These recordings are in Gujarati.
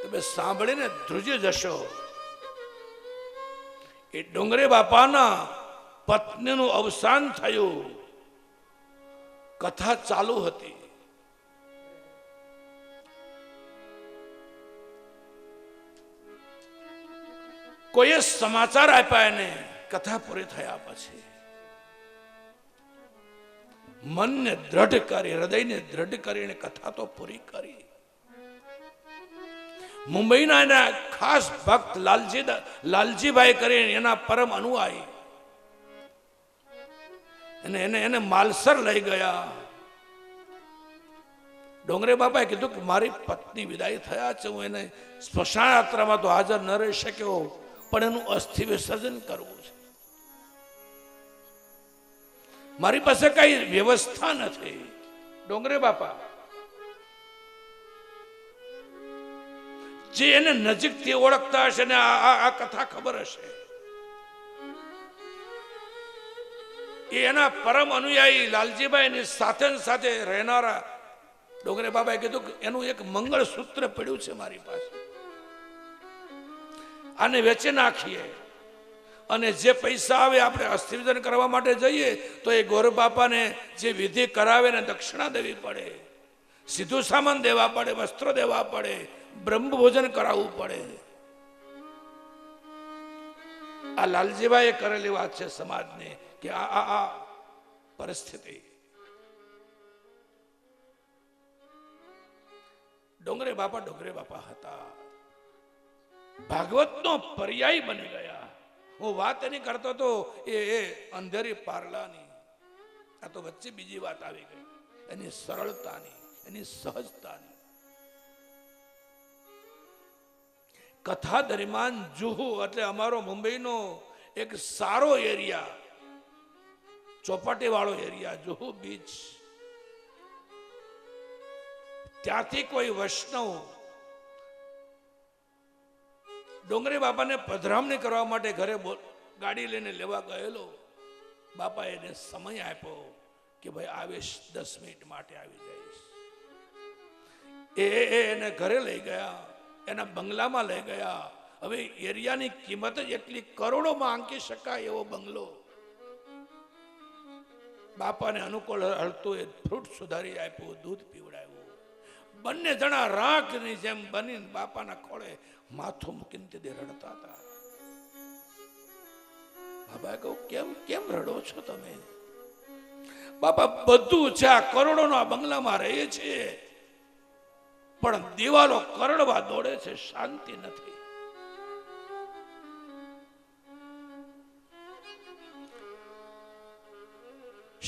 તમે સાંભળીને ધ્રુજી જશો. એ ડોંગરે બાપાના પત્નીનું અવસાન થયું, કથા ચાલુ હતી. કોઈએ સમાચાર આપ્યા એને કથા પૂરી થયા પછી મનને દ્રઢ કરી, હૃદયને દ્રઢ કરીને કથા તો પૂરી કરી. મુંબઈના એના ખાસ ભક્ત લાલજીભાઈ કરીને એના પરમ અનુયાયી એને માલસર લઈ ગયા. ડોંગરે બાપાએ કીધું કે મારી પત્ની વિદાય થયા છે, હું એને સ્મશાન યાત્રામાં તો હાજર ન રહી શક્યો, પણ એનું અસ્થિ વિસર્જન કરવું છે. મારી પાસે કઈ વ્યવસ્થા નથી. ડોંગરે બાપા જે એને નજીકથી ઓળખતા હશે ને આ કથા ખબર હશે, એ એના પરમ અનુયાયી લાલજીભાઈ ની સાથે રહેનારા ડોંગરે બાબાએ કીધું કે એનું એક મંગળસૂત્ર પડ્યું છે મારી પાસે, આને વેચી નાખીએ અને જે પૈસા આવે આપણે અસ્થિવિસર્જન કરવા માટે જઈએ તો એ ગોર બાપાને જે વિધિ કરાવે ને દક્ષિણા દેવી પડે, સીધું સામાન દેવા પડે, વસ્ત્રો દેવા પડે, બ્રહ્મ ભોજન કરાવવું પડે. આ લાલજીભાઈએ કરેલી વાત છે સમાજને કે આ પરિસ્થિતિ. ડોંગરે બાપા હતા, ભાગવતનો પર્યાય બની ગયા. હું વાત એની કરતો તો એ અંધેરી પારલાની, આ તો વચ્ચે બીજી વાત આવી ગઈ, એની સરળતાની, એની સહજતાની. કથા દરમિયાન જુહુ એટલે અમારો મુંબઈનો એક સારો એરિયા, ચોપાટી વાળો એરિયા, જુહુ બીચ, ત્યાંથી કોઈ વૈષ્ણવ ડોંગરે બાપાને પધરામણી કરવા માટે ઘરે ગાડી લઈને લેવા ગયેલો. બાપા એને સમય આપ્યો કે ભાઈ આવીશ, 10 મિનિટ માટે આવી જઈશ. એને ઘરે લઈ ગયા, એના બંગલામાં લઈ ગયા. હવે એરિયાની કિંમત જ એટલી, કરોડોમાં આંકી શકાય એવો બંગલો. બાપાને અનુકૂળ હળતું એ ફ્રૂટ સુધારી આપ્યું, દૂધ પીવડાવ્યું. બંને જણા રાખની જેમ બનીને બાપાના ખોળે માથું મૂકીને તે રડતા હતા. બાબાએ કહ્યું કેમ કેમ રડો છો તમે? બાપા બધું છે, આ કરોડોનો આ બંગલામાં રહે છે, પણ દિવાલો કરડવા દોડે છે, શાંતિ નથી.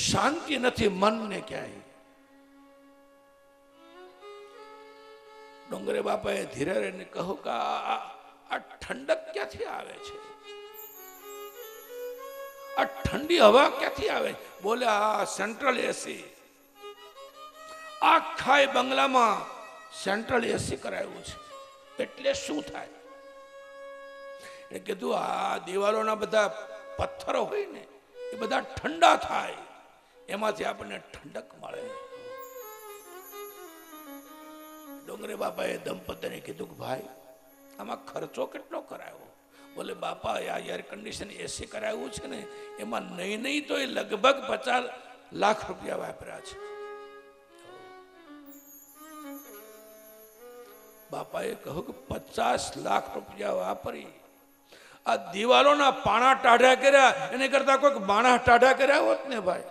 શાંતિ નથી મનને ક્યાંય. ડોંગરે બાપાએ ધીરે રહીને કહ્યું કે આ ઠંડક ક્યાંથી આવે છે? આ ઠંડી હવા ક્યાંથી આવે? બોલે આ સેન્ટ્રલ એસી, આખા બંગલામાં સેન્ટ્રલ એસી કરાવ્યું છે. એટલે શું થાય? એ કીધું આ દિવાલોના બધા પથ્થરો હોય ને એ બધા ઠંડા થાય, એમાંથી આપણને ઠંડક મળે. ડોંગરે બાપાએ દંપતીને કીધું કે ભાઈ આમાં ખર્ચો કેટલો કરાયો? બોલે બાપા આ એર કન્ડિશન એસી કરાવ્યું છે ને એમાં નહીં તો એ લગભગ 50 લાખ રૂપિયા વાપર્યા છે. બાપાએ કહ્યું કે 50 લાખ રૂપિયા વાપરી આ દિવાલોના પાણા ટાઢા કર્યા, એને કરતા કોઈક બાણા ટાઢા કર્યા હોત ને ભાઈ.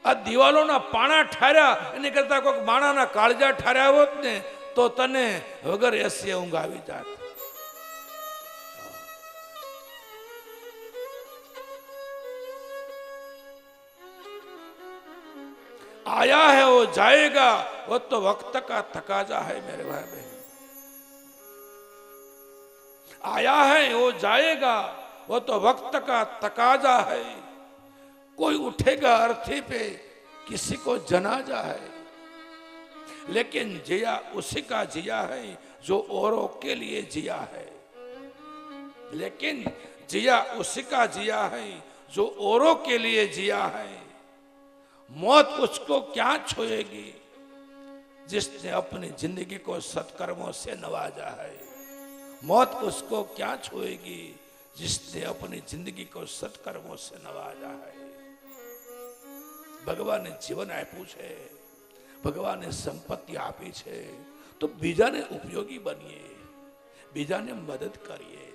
આ દિવાલોના પાણા ઠાર્યા એને કરતા કોઈક બાણાના કાળજા ઠાર્યા હોત ને તો તને વગર એસી ઊંઘ આવી જાત. आया है वो जाएगा, वो तो वक्त का तकाजा है मेरे भाई बहन. आया है वो जाएगा, वो तो वक्त का तकाजा है. कोई उठेगा अर्थी पे, किसी को जनाजा है, लेकिन जिया उसी का जिया है जो औरों के लिए जिया है. लेकिन जिया उसी का जिया है जो औरों के लिए जिया है. मौत उसको क्या छुएगी जिसने अपनी जिंदगी को सत्कर्मों से नवाजा है। मौत उसको क्या छुएगी जिसने अपनी जिंदगी को सत्कर्मों से नवाजा है। ભગવાને જીવન આપ્યું છે, ભગવાને સંપત્તિ આપી છે, તો બીજાને ઉપયોગી બનીએ, બીજાને મદદ કરીએ।